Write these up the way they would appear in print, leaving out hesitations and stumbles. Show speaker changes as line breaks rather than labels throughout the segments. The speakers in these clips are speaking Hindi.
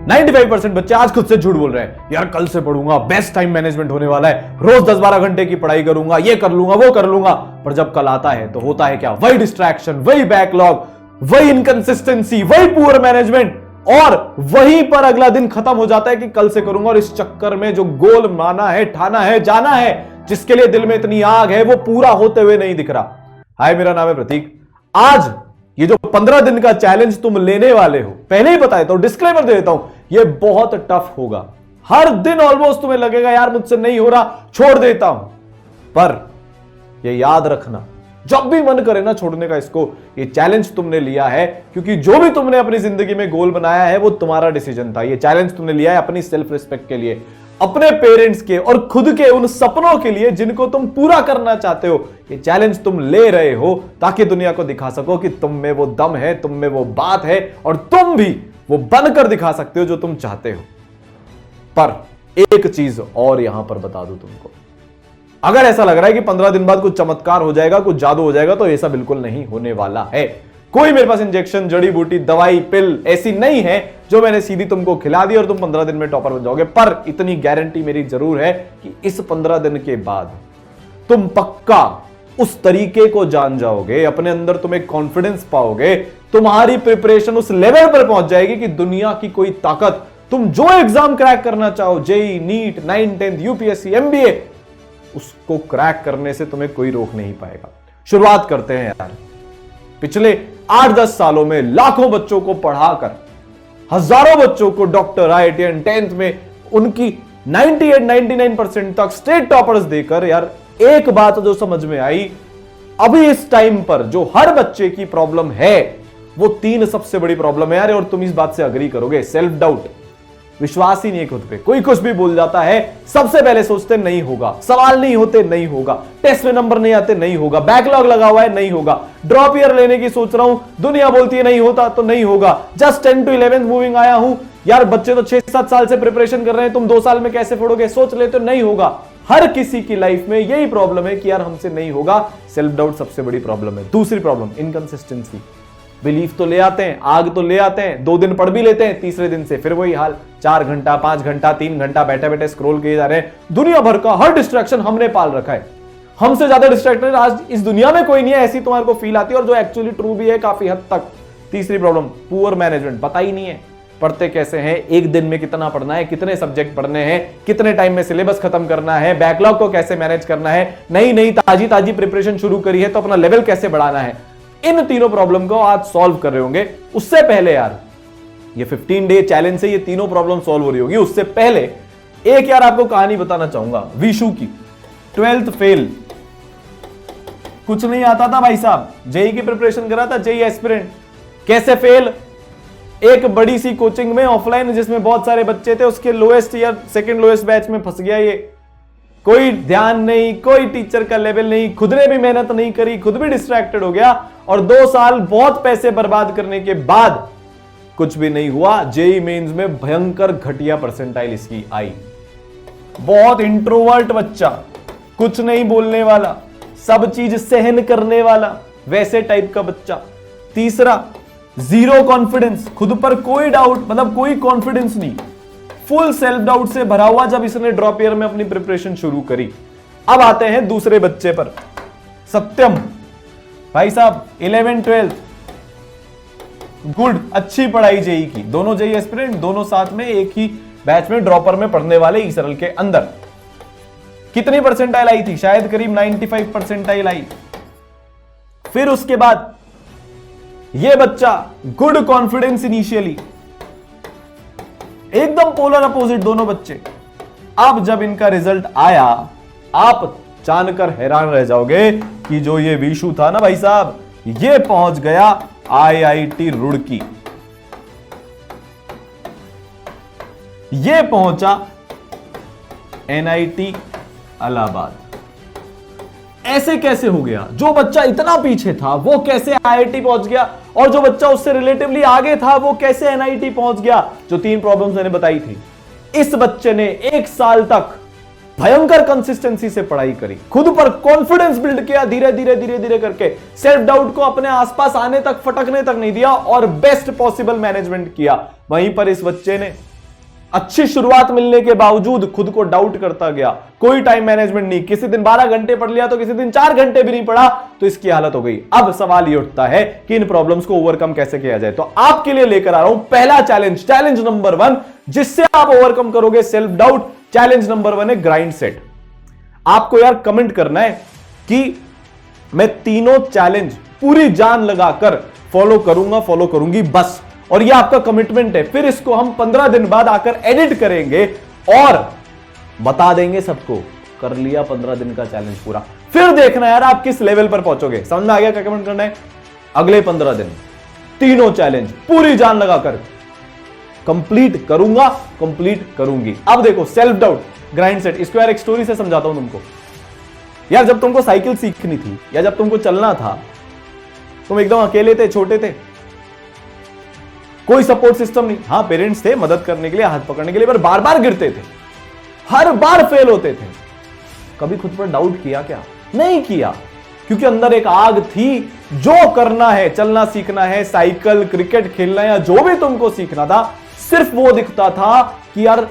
95% बच्चे आज खुद से झूठ बोल रहे हैं, यार कल से पढ़ूंगा, बेस्ट टाइम मैनेजमेंट होने वाला है, रोज 10-12 घंटे की पढ़ाई करूंगा, ये कर लूंगा, वो कर लूंगा। पर जब कल आता है तो होता है क्या? वही डिस्ट्रैक्शन, वही बैकलॉग, वही इनकंसिस्टेंसी, वही पुअर मैनेजमेंट, और वहीं पर अगला दिन खत्म हो जाता है कि कल से करूंगा। और इस चक्कर में जो गोल माना है, ठाना है, जाना है, जिसके लिए दिल में इतनी आग है, वो पूरा होते हुए नहीं दिख रहा। हाय, मेरा नाम है प्रतीक। आज ये जो 15 दिन का चैलेंज तुम लेने वाले हो, पहले ही बताया तो डिस्क्लेमर दे देता हूं, ये बहुत टफ होगा। हर दिन ऑलमोस्ट तुम्हें लगेगा यार मुझसे नहीं हो रहा, छोड़ देता हूं। पर ये याद रखना, जब भी मन करे ना छोड़ने का इसको, ये चैलेंज तुमने लिया है, क्योंकि जो भी तुमने अपनी जिंदगी में गोल बनाया है वो तुम्हारा डिसीजन था। ये चैलेंज तुमने लिया है अपनी सेल्फ रिस्पेक्ट के लिए, अपने पेरेंट्स के और खुद के उन सपनों के लिए जिनको तुम पूरा करना चाहते हो। ये चैलेंज तुम ले रहे हो ताकि दुनिया को दिखा सको कि तुम में वो दम है, तुम में वो बात है, और तुम भी वो बनकर दिखा सकते हो जो तुम चाहते हो। पर एक चीज और यहां पर बता दूं तुमको, अगर ऐसा लग रहा है कि 15 दिन बाद कुछ चमत्कार हो जाएगा, कुछ जादू हो जाएगा, तो ऐसा बिल्कुल नहीं होने वाला है। कोई मेरे पास इंजेक्शन, जड़ी बूटी, दवाई, पिल ऐसी नहीं है जो मैंने सीधी तुमको खिला दी और तुम 15 दिन में टॉपर बन जाओगे। पर इतनी गारंटी मेरी जरूर है कि इस 15 दिन के बाद तुम पक्का उस तरीके को जान जाओगे, अपने अंदर तुम एक कॉन्फिडेंस पाओगे, तुम्हारी प्रिपरेशन उस लेवल पर पहुंच जाएगी कि दुनिया की कोई ताकत, तुम जो एग्जाम क्रैक करना चाहो, JEE, NEET, 9th, 10th, UPSC, MBA, उसको क्रैक करने से तुम्हें कोई रोक नहीं पाएगा। शुरुआत करते हैं यार। पिछले 8-10 सालों में लाखों बच्चों को पढ़ाकर, हजारों बच्चों को डॉक्टर, IITian, 10th में उनकी 98-99% तक स्टेट टॉपर्स देकर, यार एक बात जो समझ में आई, अभी इस टाइम पर जो हर बच्चे की प्रॉब्लम है वो 3 सबसे बड़ी प्रॉब्लम है यार, और तुम इस बात से अग्री करोगे। सेल्फ डाउट, विश्वास ही नहीं है खुद पे। कोई कुछ भी बोल जाता है, सबसे पहले सोचते नहीं होगा, सवाल नहीं होते नहीं होगा, टेस्ट में नंबर नहीं आते नहीं होगा, बैकलॉग लगा हुआ है नहीं होगा, ड्रॉप ईयर लेने की सोच रहा हूं, दुनिया बोलती है नहीं होता तो नहीं होगा, जस्ट 10 to 11 मूविंग आया हूं, यार बच्चे तो 6-7 साल से प्रिपरेशन कर रहे हैं, तुम 2 साल में कैसे पढ़ोगे, सोच लेते नहीं होगा। हर किसी की लाइफ में यही प्रॉब्लम है कि यार हमसे नहीं होगा। सेल्फ डाउट सबसे बड़ी प्रॉब्लम है। दूसरी प्रॉब्लम, इनकंसिस्टेंसी। बिलीफ तो ले आते हैं, आग तो ले आते हैं, 2 दिन पढ़ भी लेते हैं, तीसरे दिन से फिर वही हाल, 4 घंटा, 5 घंटा, 3 घंटा बैठे बैठे स्क्रॉल किए जा रहे हैं। दुनिया भर का हर डिस्ट्रैक्शन हमने पाल रखा है। हमसे ज्यादा डिस्ट्रैक्टेड आज इस दुनिया में कोई नहीं है, ऐसी तुम्हारे को फील आती है, और जो एक्चुअली ट्रू भी है काफी हद तक। तीसरी प्रॉब्लम, पुअर मैनेजमेंट। पता ही नहीं है पढ़ते कैसे हैं, एक दिन में कितना पढ़ना है, कितने सब्जेक्ट पढ़ने हैं, कितने टाइम में सिलेबस खत्म करना है, बैकलॉग को कैसे मैनेज करना है, नई नई ताजी ताजी प्रिपरेशन शुरू करी है तो अपना लेवल कैसे बढ़ाना है। इन तीनों प्रॉब्लम को आज सॉल्व कर रहे होंगे। उससे पहले यार, ये 15 डे चैलेंज से ये तीनों प्रॉब्लम सॉल्व हो रही होगी। उससे पहले एक यार आपको कहानी बताना चाहूंगा विशु की। 12th फेल, कुछ नहीं आता था भाई साहब, जेई की प्रिपरेशन करा था, जेई एस्पिरेंट, कैसे फेल। एक बड़ी सी कोचिंग में ऑफलाइन जिसमें बहुत सारे बच्चे थे, उसके लोएस्ट या सेकंड लोएस्ट बैच में फंस गया ये। कोई ध्यान नहीं, कोई टीचर का लेवल नहीं, खुद ने भी मेहनत नहीं करी, खुद भी डिस्ट्रैक्टेड हो गया, और 2 साल बहुत पैसे बर्बाद करने के बाद कुछ भी नहीं हुआ। जेई मेंस में भयंकर घटिया परसेंटाइल इसकी आई। बहुत इंट्रोवर्ट बच्चा, कुछ नहीं बोलने वाला, सब चीज सहन करने वाला, वैसे टाइप का बच्चा। तीसरा, जीरो कॉन्फिडेंस, खुद पर कोई डाउट, मतलब कोई कॉन्फिडेंस नहीं, फुल सेल्फ डाउट से भरा हुआ जब इसने ड्रॉप ईयर में अपनी प्रिपरेशन शुरू करी। अब आते हैं दूसरे बच्चे पर, सत्यम। भाई साहब 11th 12th गुड, अच्छी पढ़ाई जेई की, दोनों जेई एस्पिरेंट, दोनों साथ में एक ही बैच में ड्रॉपर में पढ़ने वाले ईसरल के अंदर। कितनी परसेंटाइल आई थी? शायद करीब 95 परसेंटाइल आई। फिर उसके बाद ये बच्चा गुड कॉन्फिडेंस इनिशियली, एकदम पोलर अपोजिट दोनों बच्चे। अब जब इनका रिजल्ट आया, आप जानकर हैरान रह जाओगे कि जो ये विशु था ना भाई साहब, ये पहुंच गया IIT रुड़की, ये पहुंचा NIT इलाहाबाद। ऐसे कैसे हो गया? जो बच्चा इतना पीछे था वो कैसे IIT पहुंच गया, और जो बच्चा उससे रिलेटिवली आगे था वो कैसे NIT पहुंच गया? जो 3 प्रॉब्लम्स मैंने बताई थी। इस बच्चे ने 1 साल तक भयंकर कंसिस्टेंसी से पढ़ाई करी, खुद पर कॉन्फिडेंस बिल्ड किया, धीरे धीरे धीरे धीरे करके सेल्फ डाउट को अपने आसपास आने तक, फटकने तक नहीं दिया, और बेस्ट पॉसिबल मैनेजमेंट किया। वहीं पर इस बच्चे ने अच्छी शुरुआत मिलने के बावजूद खुद को डाउट करता गया, कोई टाइम मैनेजमेंट नहीं, किसी दिन 12 घंटे पढ़ लिया तो किसी दिन 4 घंटे भी नहीं पढ़ा, तो इसकी हालत हो गई। अब सवाल ये उठता है कि इन प्रॉब्लम्स को ओवरकम कैसे किया जाए। तो आपके लिए लेकर आ रहा हूं पहला चैलेंज, चैलेंज नंबर 1, जिससे आप ओवरकम करोगे सेल्फ डाउट। चैलेंज नंबर 1 है ग्राइंड सेट। आपको यार कमेंट करना है कि मैं तीनों चैलेंज पूरी जान लगाकर फॉलो करूंगा, फॉलो करूंगी बस, और ये आपका कमिटमेंट है। फिर इसको हम 15 दिन बाद आकर एडिट करेंगे और बता देंगे सबको, कर लिया 15 दिन का चैलेंज पूरा। फिर देखना यार आप किस लेवल पर पहुंचोगे। समझ में आ गया क्या कमेंट करना है? अगले 15 दिन तीनों चैलेंज पूरी जान लगाकर कंप्लीट करूंगा, कंप्लीट करूंगी। अब देखो सेल्फ डाउट, ग्राइंड सेट, इसको यार एक स्टोरी से समझाता हूं तुमको। यार जब तुमको साइकिल सीखनी थी या जब तुमको चलना था, तुम एकदम अकेले थे, छोटे थे, कोई सपोर्ट सिस्टम नहीं। हां पेरेंट्स थे मदद करने के लिए, हाथ पकड़ने के लिए, पर बार बार गिरते थे, हर बार फेल होते थे। कभी खुद पर डाउट किया क्या? नहीं किया, क्योंकि अंदर एक आग थी। जो करना है, चलना सीखना है, साइकिल, क्रिकेट खेलना या जो भी तुमको सीखना था, सिर्फ वो दिखता था कि यार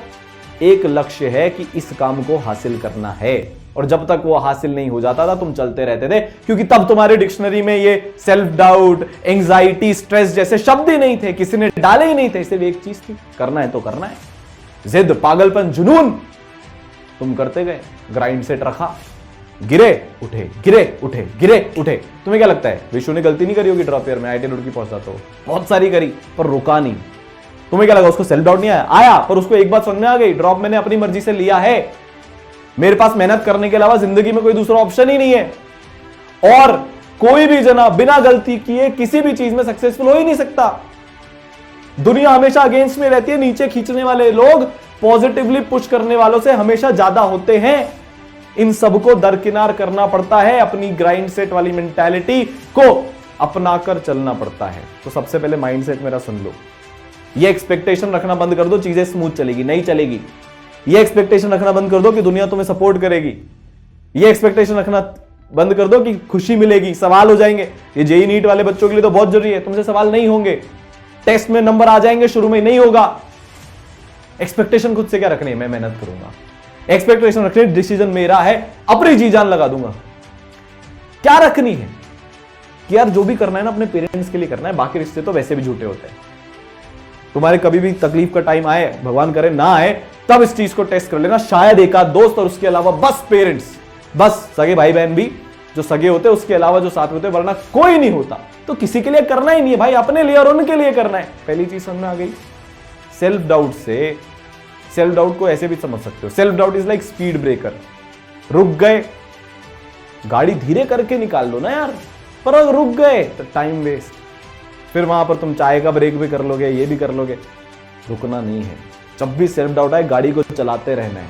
एक लक्ष्य है कि इस काम को हासिल करना है। और जब तक वो हासिल नहीं हो जाता था तुम चलते रहते थे, क्योंकि तब तुम्हारे डिक्शनरी में ये सेल्फ डाउट, एंजाइटी, स्ट्रेस जैसे शब्द ही नहीं थे, किसी ने डाले ही नहीं थे। सिर्फ एक चीज थी, करना है तो करना है। जिद, पागलपन, जुनून, तुम करते गए। ग्राइंड सेट रखा, गिरे उठे, गिरे उठे, गिरे उठे। तुम्हें क्या लगता है विशु ने गलती नहीं करी होगी ड्रॉप ईयर में? IIT रुड़की पहुंचा तो बहुत सारी करी, पर रुका नहीं। तुम्हें क्या लगा उसको सेल्फ डाउट नहीं आया? आया, पर उसको एक बात समझ में आ गई, ड्रॉप मैंने अपनी मर्जी से लिया है, मेरे पास मेहनत करने के अलावा जिंदगी में कोई दूसरा ऑप्शन ही नहीं है। और कोई भी जना बिना गलती किए किसी भी चीज में सक्सेसफुल हो ही नहीं सकता। दुनिया हमेशा अगेंस्ट में रहती है, नीचे खींचने वाले लोग पॉजिटिवली पुश करने वालों से हमेशा ज्यादा होते हैं। इन सबको दरकिनार करना पड़ता है, अपनी ग्राइंड सेट वाली मेंटालिटी को अपनाकर चलना पड़ता है। तो सबसे पहले माइंडसेट मेरा सुन लो। ये एक्सपेक्टेशन रखना बंद कर दो चीजें स्मूथ चलेगी, नहीं चलेगी। ये एक्सपेक्टेशन रखना बंद कर दो कि दुनिया तुम्हें सपोर्ट करेगी। ये एक्सपेक्टेशन रखना बंद कर दो कि खुशी मिलेगी। सवाल हो जाएंगे, ये जेईई नीट वाले बच्चों के लिए तो बहुत जरूरी है, तुमसे सवाल नहीं होंगे, टेस्ट में नंबर आ जाएंगे, शुरू में नहीं होगा। एक्सपेक्टेशन खुद से क्या रखनी है? मैं मेहनत करूंगा। एक्सपेक्टेशन रखनी, डिसीजन मेरा है, अपनी जी जान लगा दूंगा। क्या रखनी है कि यार जो भी करना है ना अपने पेरेंट्स के लिए करना है, बाकी रिश्ते तो वैसे भी झूठे होते हैं। तुम्हारे कभी भी तकलीफ का टाइम आए, भगवान करे ना आए, तब इस चीज को टेस्ट कर लेना। शायद एक आध दोस्त, और उसके अलावा बस पेरेंट्स, बस सगे भाई बहन भी जो सगे होते हैं, उसके अलावा जो साथ होते हैं, वरना कोई नहीं होता। तो किसी के लिए करना ही नहीं है भाई, अपने लिए और उनके लिए करना है। पहली चीज समझ में आ गई। सेल्फ डाउट से, सेल्फ डाउट को ऐसे भी समझ सकते हो, self doubt is like speed breaker. रुक गए, गाड़ी धीरे करके निकाल लो ना यार, पर अगर रुक गए तो टाइम वेस्ट। फिर वहां पर तुम चाय का ब्रेक भी कर लोगे, ये भी कर लोगे। रुकना नहीं है। जब भी सेल्फ डाउट आए, गाड़ी को चलाते रहना है।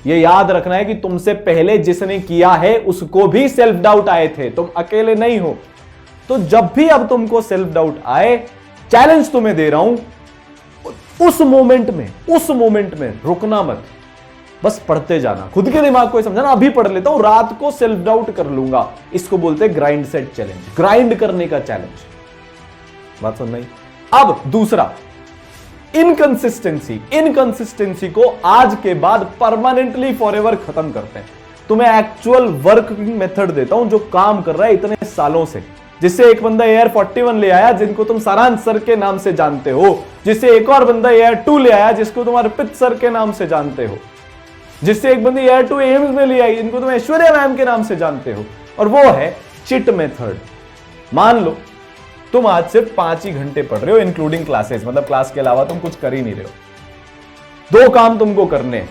ये याद रखना है कि तुमसे पहले जिसने किया है उसको भी सेल्फ डाउट आए थे, तुम अकेले नहीं हो। तो जब भी अब तुमको सेल्फ डाउट आए, चैलेंज तुम्हें दे रहा हूं, उस मोमेंट में रुकना मत, बस पढ़ते जाना। खुद के दिमाग को समझाना, अभी पढ़ लेता हूं, रात को सेल्फ डाउट कर लूंगा। इसको बोलते हैं ग्राइंड सेट चैलेंज, ग्राइंड करने का चैलेंज। बात सुन नहीं? अब दूसरा, इनकंसिस्टेंसी को आज के बाद परमानेंटली फॉरएवर खत्म करते हैं। तुम्हें एक्चुअल वर्किंग मेथड देता हूं जो काम कर रहा है इतने सालों से। जिससे एक बंदा एयर 41 ले आया, जिनको तुम सारांश सर के नाम से जानते हो। जिससे एक और बंदा एयर 2 ले आया, जिसको तुम अर्पित सर के नाम से जानते हो। जिससे एक बंदी एयर 2 एम्स में ले आई, जिनको तुम ऐश्वर्या मैम के नाम से जानते हो। और वो है चिट मेथड। मान लो तुम आज सिर्फ 5 ही घंटे पढ़ रहे हो, इंक्लूडिंग क्लासेस, मतलब क्लास के अलावा तुम कुछ कर ही नहीं रहे हो। 2 काम तुमको करने हैं,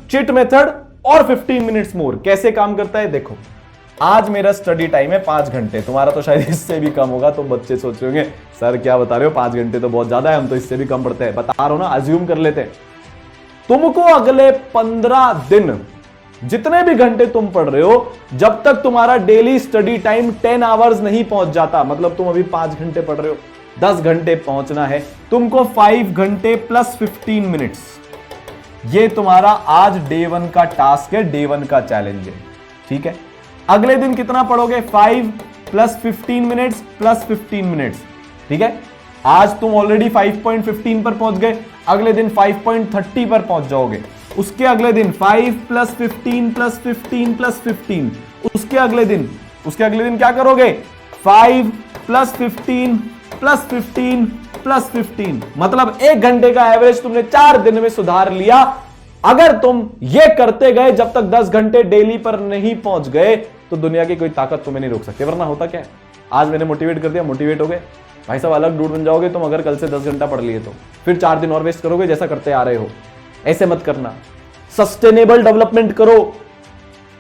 चिट मेथड और 15 मिनट्स मोर। कैसे काम करता है देखो। आज मेरा स्टडी टाइम है 5 घंटे, तुम्हारा तो शायद इससे भी कम होगा। तुम बच्चे सोच रहे होंगे सर क्या बता रहे हो, 5 घंटे तो बहुत ज्यादा है, हम तो इससे भी कम पढ़ते हैं। बता रहा हूं ना, अज्यूम कर लेते हैं। तुमको अगले 15 दिन जितने भी घंटे तुम पढ़ रहे हो, जब तक तुम्हारा डेली स्टडी टाइम 10 आवर्स नहीं पहुंच जाता, मतलब तुम अभी 5 घंटे पढ़ रहे हो, 10 घंटे पहुंचना है तुमको। 5 घंटे प्लस 15 मिनट्स, ये तुम्हारा आज डे 1 का टास्क है, डे 1 का चैलेंज है। ठीक है, अगले दिन कितना पढ़ोगे? 5 प्लस 15 मिनट्स प्लस 15 मिनट्स। ठीक है, आज तुम ऑलरेडी 5.15 पर पहुंच गए, अगले दिन 5.30 पर पहुंच जाओगे, उसके अगले दिन 5 + 15 + 15 + 15, उसके अगले दिन क्या करोगे 5 + 15 + 15 + 15, मतलब 1 घंटे का एवरेज तुमने 4 दिन में सुधार लिया। अगर तुम ये करते गए जब तक 10 घंटे डेली पर नहीं पहुंच गए तो दुनिया की कोई ताकत तुम्हें नहीं रोक सकती। वरना होता क्या है, आज मैंने मोटिवेट कर दिया, मोटिवेट हो गए, भाई साहब अलग डूड बन जाओगे तुम अगर कल से 10 घंटा पढ़ लिए तो, फिर 4 दिन और वेस्ट करोगे जैसा करते आ रहे हो। ऐसे मत करना, सस्टेनेबल डेवलपमेंट करो,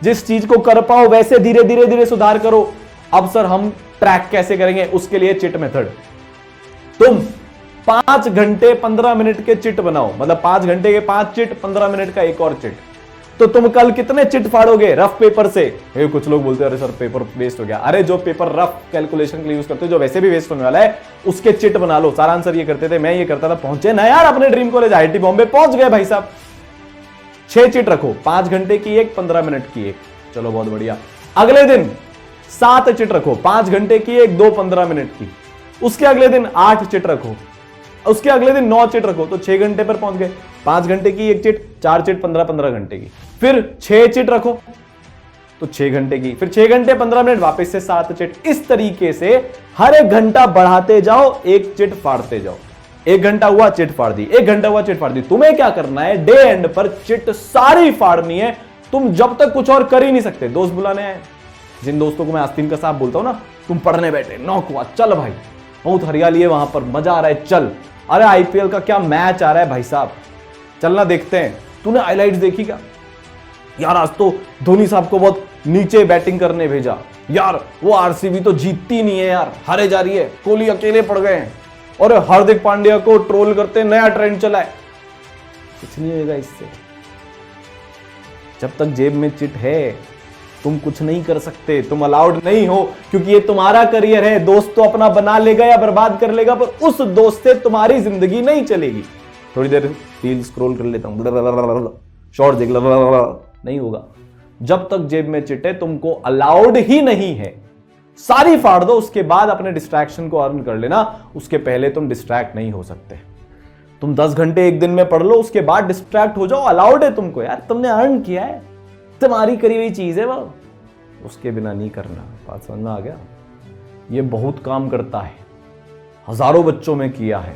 जिस चीज को कर पाओ वैसे धीरे धीरे धीरे सुधार करो। अब सर हम ट्रैक कैसे करेंगे, उसके लिए चिट मेथड। तुम 5 घंटे 15 मिनट के चिट बनाओ, मतलब 5 घंटे के 5 चिट, 15 मिनट का एक और चिट। तो तुम कल कितने चिट फाड़ोगे रफ पेपर से? कुछ लोग बोलते हैं अरे सर पेपर वेस्ट हो गया। अरे जो पेपर रफ कैलकुलेशन के लिए यूज करते हो, जो वैसे भी वेस्ट होने वाला है, उसके चिट बना लो। सारा आंसर ये करते थे, मैं ये करता था। पहुंचे ना यार अपने ड्रीम कॉलेज IIT बॉम्बे, पहुंच गए भाई साहब। 6 चिट रखो, 5 घंटे की एक, 15 मिनट की एक, चलो बहुत बढ़िया। अगले दिन 7 चिट रखो, 5 घंटे की एक, 2 15 मिनट की। उसके अगले दिन 8 चिट रखो, उसके अगले दिन 9 चिट रखो, तो 6 घंटे पर पहुंच गए। 5 घंटे की एक चिट, 4 चिट 15 घंटे की। फिर 6 चिट रखो तो 6 घंटे की, फिर 6 घंटे 15 मिनट, वापस से 7 चिट। इस तरीके से हर 1 घंटा बढ़ाते जाओ, एक चिट फाड़ते जाओ। 1 घंटा हुआ चिट फाड़ दी, 1 घंटा हुआ चिट फाड़ दी। तुम्हें क्या करना है, डे एंड पर चिट सारी फाड़नी है। तुम जब तक कुछ और कर ही नहीं सकते। दोस्त बुलाने आए, जिन दोस्तों को मैं आस्तीन का साहब बोलता हूं ना, तुम पढ़ने बैठे 9 को, चल भाई बहुत हरियाली है वहां पर, मजा आ रहा है, चल। अरे IPL का क्या मैच आ रहा है भाई साहब, चलना देखते हैं। तूने हाइलाइट्स देखी क्या यार? आज तो धोनी साहब को बहुत नीचे बैटिंग करने भेजा यार, वो RCB तो जीतती नहीं है यार, हारे जा रही है, कोहली अकेले पड़ गए हैं। और हार्दिक पांड्या को ट्रोल करते, नया ट्रेंड चला है। कुछ नहीं होगा इससे। जब तक जेब में चिट है तुम कुछ नहीं कर सकते, तुम अलाउड नहीं हो, क्योंकि ये तुम्हारा करियर है। दोस्त तो अपना बना लेगा या बर्बाद कर लेगा, पर उस दोस्त से तुम्हारी जिंदगी नहीं चलेगी। थोड़ी देर रील स्क्रॉल कर लेता हूं, शॉर्ट देख, नहीं होगा। जब तक जेब में चिट है तुमको अलाउड ही नहीं है। सारी फाड़ दो, उसके बाद अपने डिस्ट्रैक्शन को अर्न कर लेना, उसके पहले तुम डिस्ट्रैक्ट नहीं हो सकते। तुम 10 घंटे एक दिन में पढ़ लो, उसके बाद डिस्ट्रैक्ट हो जाओ, अलाउड है तुमको यार, तुमने अर्न किया है, तुम्हारी करी हुई चीज है वो, उसके बिना नहीं करना। बात समझ में आ गया? ये बहुत काम करता है, हजारों बच्चों में किया है,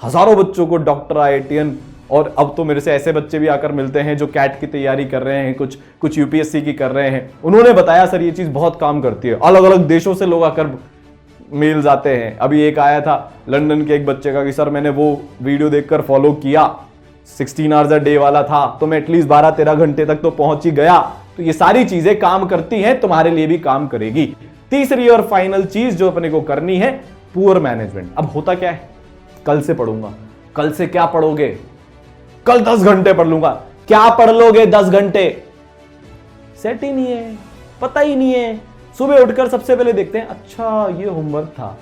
हजारों बच्चों को डॉक्टर, IITian, और अब तो मेरे से ऐसे बच्चे भी आकर मिलते हैं जो कैट की तैयारी कर रहे हैं, कुछ UPSC की कर रहे हैं। उन्होंने बताया सर ये चीज बहुत काम करती है। अलग अलग देशों से लोग आकर मेल्स आते हैं। अभी एक आया था लंदन के एक बच्चे का कि सर मैंने वो वीडियो देखकर फॉलो किया, 16 आवर्स अ डे वाला था, तो मैं एटलीस्ट 12-13 घंटे तक तो पहुंच ही गया। तो ये सारी चीजें काम करती हैं, तुम्हारे लिए भी काम करेगी। तीसरी और फाइनल चीज जो अपने को करनी है, पुअर मैनेजमेंट। अब होता क्या है, कल से पढ़ूंगा, कल से क्या पढ़ोगे, कल 10 घंटे पढ़ लूंगा। क्या पढ़ लोगे 10 घंटे? सेट ही नहीं है, पता ही नहीं है। सुबह उठकर सबसे पहले देखते हैं, अच्छा ये होमवर्क था,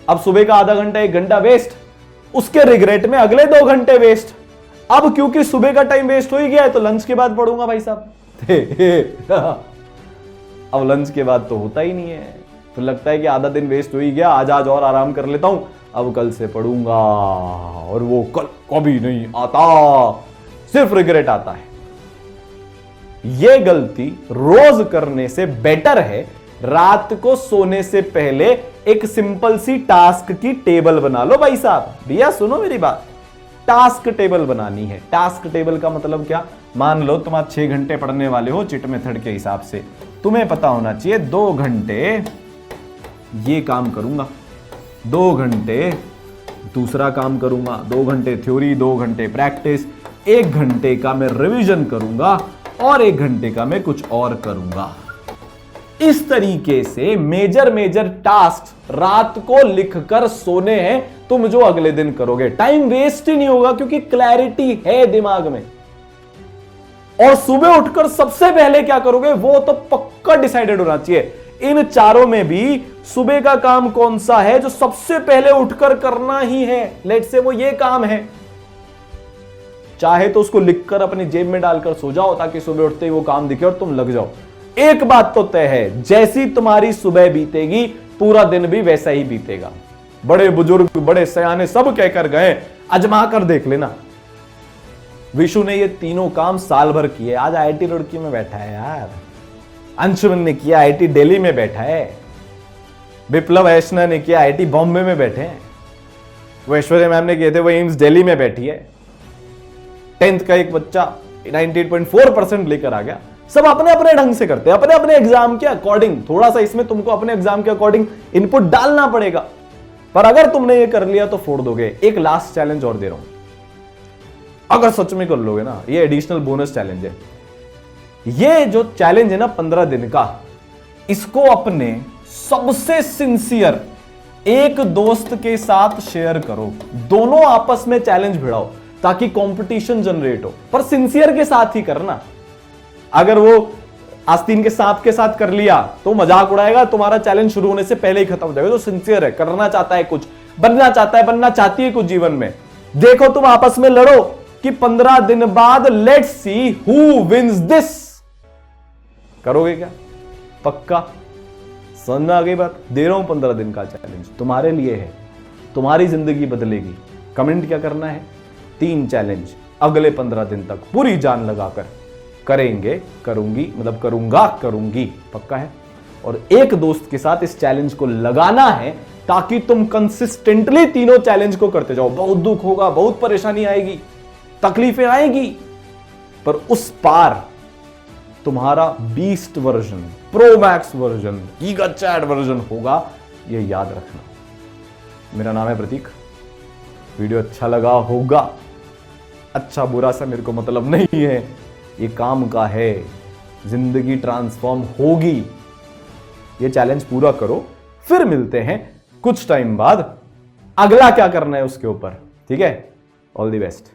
अब सुबह का आधा घंटा 1 घंटा वेस्ट, उसके रिग्रेट में अगले 2 घंटे वेस्ट। अब क्योंकि सुबह का टाइम वेस्ट हो ही गया है तो लंच के बाद पढ़ूंगा भाई साहब। अब लंच के बाद तो होता ही नहीं है, फिर लगता है कि आधा दिन वेस्ट हो ही गया, आज और आराम कर लेता हूं, अब कल से पढ़ूंगा, और वो कल कभी नहीं आता, सिर्फ रिग्रेट आता है। ये गलती रोज करने से बेटर है रात को सोने से पहले एक सिंपल सी टास्क की टेबल बना लो भाई साहब। भैया सुनो मेरी बात, टास्क टेबल बनानी है। टास्क टेबल का मतलब क्या, मान लो तुम आज 6 घंटे पढ़ने वाले हो चिट मेथड के हिसाब से, तुम्हें पता होना चाहिए 2 घंटे ये काम करूंगा, 2 घंटे दूसरा काम करूंगा, 2 घंटे थ्योरी, 2 घंटे प्रैक्टिस, 1 घंटे का मैं रिवीजन करूंगा और 1 घंटे का मैं कुछ और करूंगा। इस तरीके से मेजर टास्क रात को लिखकर सोने हैं तुम, जो अगले दिन करोगे। टाइम वेस्ट ही नहीं होगा क्योंकि क्लैरिटी है दिमाग में। और सुबह उठकर सबसे पहले क्या करोगे वो तो पक्का डिसाइडेड होना चाहिए। इन चारों में भी सुबह का काम कौन सा है जो सबसे पहले उठकर करना ही है, लेट से वो ये काम है। चाहे तो उसको लिखकर अपनी जेब में डालकर सो जाओ ताकि सुबह उठते ही वो काम दिखे और तुम लग जाओ। एक बात तो तय है, जैसी तुम्हारी सुबह बीतेगी पूरा दिन भी वैसा ही बीतेगा। बड़े बुजुर्ग, बड़े सयाने सब कहकर गए, अजमा कर देख लेना। विशु ने ये तीनों काम साल भर किए, आज आईआईटी रुड़की में बैठा है यार। अंशुमन ने किया आईआईटी दिल्ली में बैठा है, विप्लव ऐशना ने किया आईआईटी बॉम्बे में बैठे हैं, वो ऐश्वर्या मैम ने किए थे वो एम्स दिल्ली में बैठी है। 10th का एक बच्चा 98.4% लेकर आ गया। सब अपने अपने ढंग से करते हैं, अपने अपने एग्जाम के अकॉर्डिंग। थोड़ा सा इसमें तुमको अपने एग्जाम के अकॉर्डिंग इनपुट डालना पड़ेगा, पर अगर तुमने ये कर लिया तो फोड़ दोगे। एक लास्ट चैलेंज और दे रहा हूं, अगर सच में कर लोगे ना, ये एडिशनल बोनस चैलेंज है। ये जो चैलेंज है ना 15 दिन का, इसको अपने सबसे सिंसियर एक दोस्त के साथ शेयर करो। दोनों आपस में चैलेंज भिड़ाओ ताकि कंपटीशन जनरेट हो, पर सिंसियर के साथ ही करना। अगर वो आस्तीन के सांप के साथ कर लिया तो मजाक उड़ाएगा, तुम्हारा चैलेंज शुरू होने से पहले ही खत्म हो जाएगा। तो सिंसियर है, करना चाहता है कुछ, बनना चाहता है, बनना चाहती है कुछ जीवन में, देखो तुम आपस में लड़ो कि 15 दिन बाद let's see who wins this. करोगे क्या? पक्का? समझ में आ गई बात? दे रहा हूं 15 दिन का चैलेंज, तुम्हारे लिए है, तुम्हारी जिंदगी बदलेगी। कमेंट क्या करना है? 3 चैलेंज अगले 15 दिन तक पूरी जान लगाकर करेंगे, करूंगी, मतलब करूंगा, करूंगी, पक्का है। और एक दोस्त के साथ इस चैलेंज को लगाना है ताकि तुम कंसिस्टेंटली तीनों चैलेंज को करते जाओ। बहुत दुख होगा, बहुत परेशानी आएगी, तकलीफें आएगी, पर उस पार तुम्हारा beast version, pro max version, giga chad version होगा, ये याद रखना। मेरा नाम है प्रतीक, वीडियो अच्छा लगा होगा, अच्छा बुरा सा मेरे को मतलब नहीं है, ये काम का है, जिंदगी ट्रांसफॉर्म होगी। ये चैलेंज पूरा करो, फिर मिलते हैं कुछ टाइम बाद, अगला क्या करना है उसके ऊपर, ठीक है? All the best.